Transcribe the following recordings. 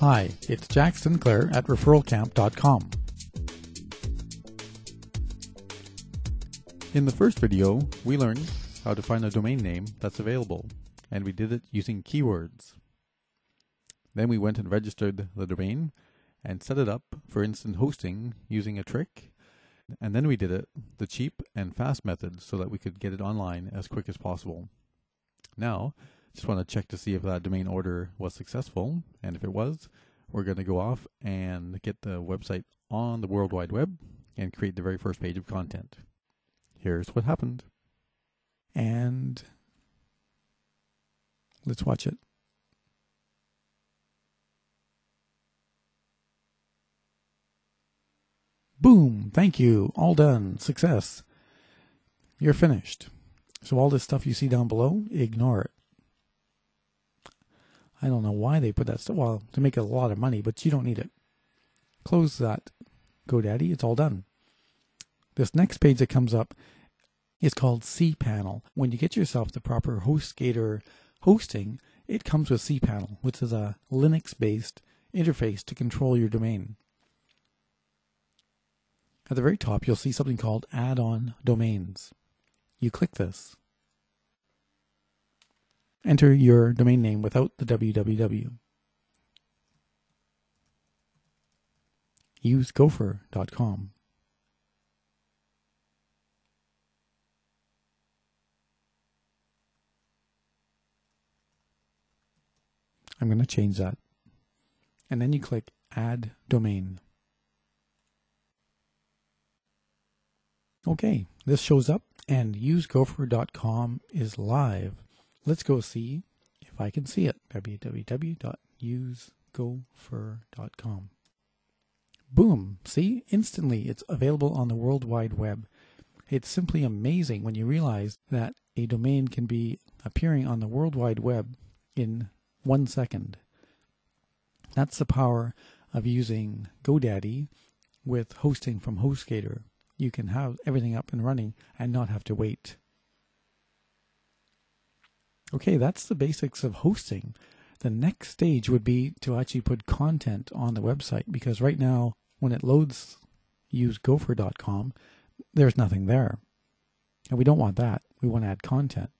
Hi, it's Jack Sinclair at referralcamp.com. In the first video, we learned how to find a domain name that's available, and we did it using keywords. Then we went and registered the domain and set it up for instant hosting using a trick, and then we did it the cheap and fast method so that we could get it online as quick as possible. Now, just want to check to see if that domain order was successful, and if it was, we're going to go off and get the website on the World Wide Web and create the very first page of content. Here's what happened. And let's watch it. Boom! Thank you. All done. Success. You're finished. So all this stuff you see down below, ignore it. I don't know why they put that stuff. Well, to make a lot of money, but you don't need it. Close that GoDaddy. It's all done. This next page that comes up is called cPanel. When you get yourself the proper HostGator hosting, it comes with cPanel, which is a Linux-based interface to control your domain. At the very top, you'll see something called Add-on Domains. You click this. Enter your domain name without the www. Use gopher.com. I'm going to change that. And then you click Add Domain. Okay, this shows up and usegopher.com is live. Let's go see if I can see it. www.usegopher.com. Boom! See? Instantly it's available on the World Wide Web. It's simply amazing when you realize that a domain can be appearing on the World Wide Web in 1 second. That's the power of using GoDaddy with hosting from HostGator. You can have everything up and running and not have to wait. Okay, that's the basics of hosting. The next stage would be to actually put content on the website, because right now when it loads usegopher.com, there's nothing there. And we don't want that. We want to add content.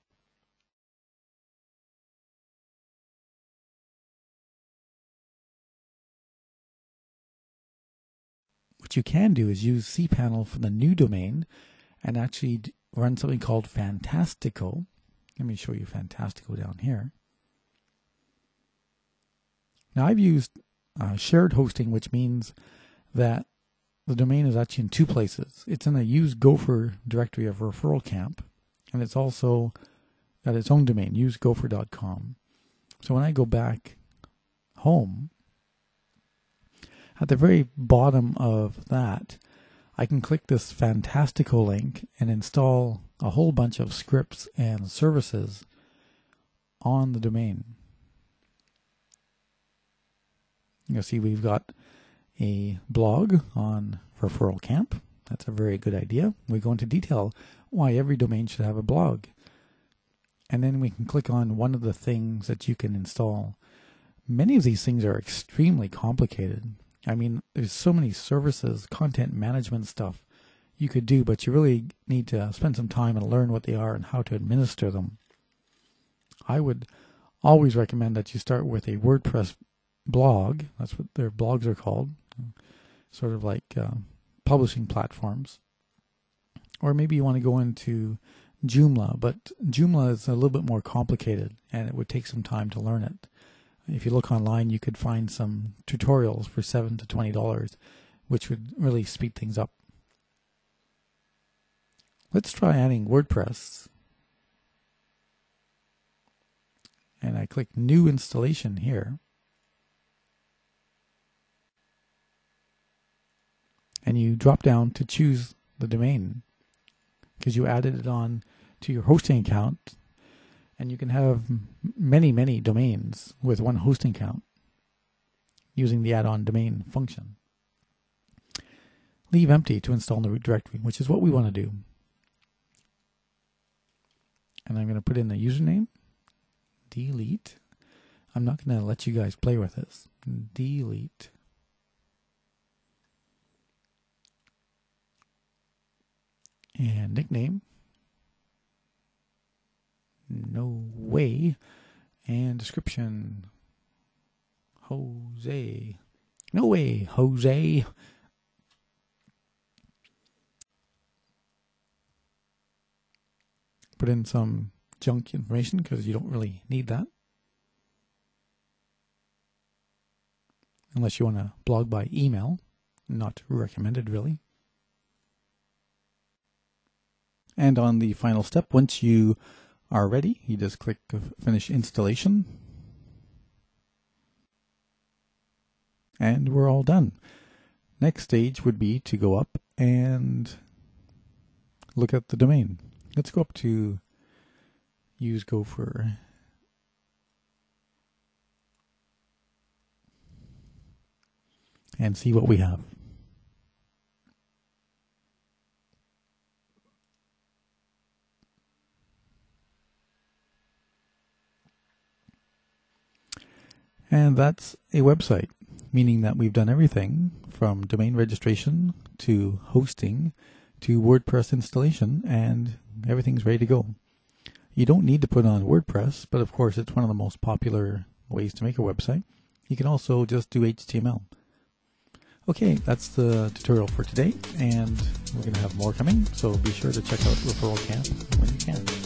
What you can do is use cPanel for the new domain and actually run something called Fantastico. Let me show you Fantastico down here. Now I've used shared hosting, which means that the domain is actually in two places. It's in a Use Gopher directory of Referral Camp, and it's also got its own domain, usegopher.com. So when I go back home, at the very bottom of that, I can click this Fantastico link and install a whole bunch of scripts and services on the domain. You'll see we've got a blog on Referral Camp. That's a very good idea. We go into detail why every domain should have a blog. And then we can click on one of the things that you can install. Many of these things are extremely complicated. I mean, there's so many services, content management stuff you could do, but you really need to spend some time and learn what they are and how to administer them. I would always recommend that you start with a WordPress blog. That's what their blogs are called, sort of like publishing platforms. Or maybe you want to go into Joomla, but Joomla is a little bit more complicated and it would take some time to learn it. If you look online, you could find some tutorials for $7 to $20, which would really speed things up. Let's try adding WordPress. And I click New Installation here. And you drop down to choose the domain, because you added it on to your hosting account. And you can have many, many domains with one hosting account using the add-on domain function. Leave empty to install the root directory, which is what we want to do. And I'm going to put in the username, delete. I'm not going to let you guys play with this. delete. And nickname, no way. And description, Jose. No way, Jose. Put in some junk information because you don't really need that. Unless you want to blog by email. Not recommended, really. And on the final step, once you are ready, you just click Finish Installation. And we're all done. Next stage would be to go up and look at the domain. Let's go up to Use Gopher. And see what we have. And that's a website, meaning that we've done everything from domain registration to hosting to WordPress installation, and everything's ready to go. You don't need to put on WordPress, but of course it's one of the most popular ways to make a website. You can also just do HTML. Okay, that's the tutorial for today, and we're going to have more coming, so be sure to check out Referral Camp when you can.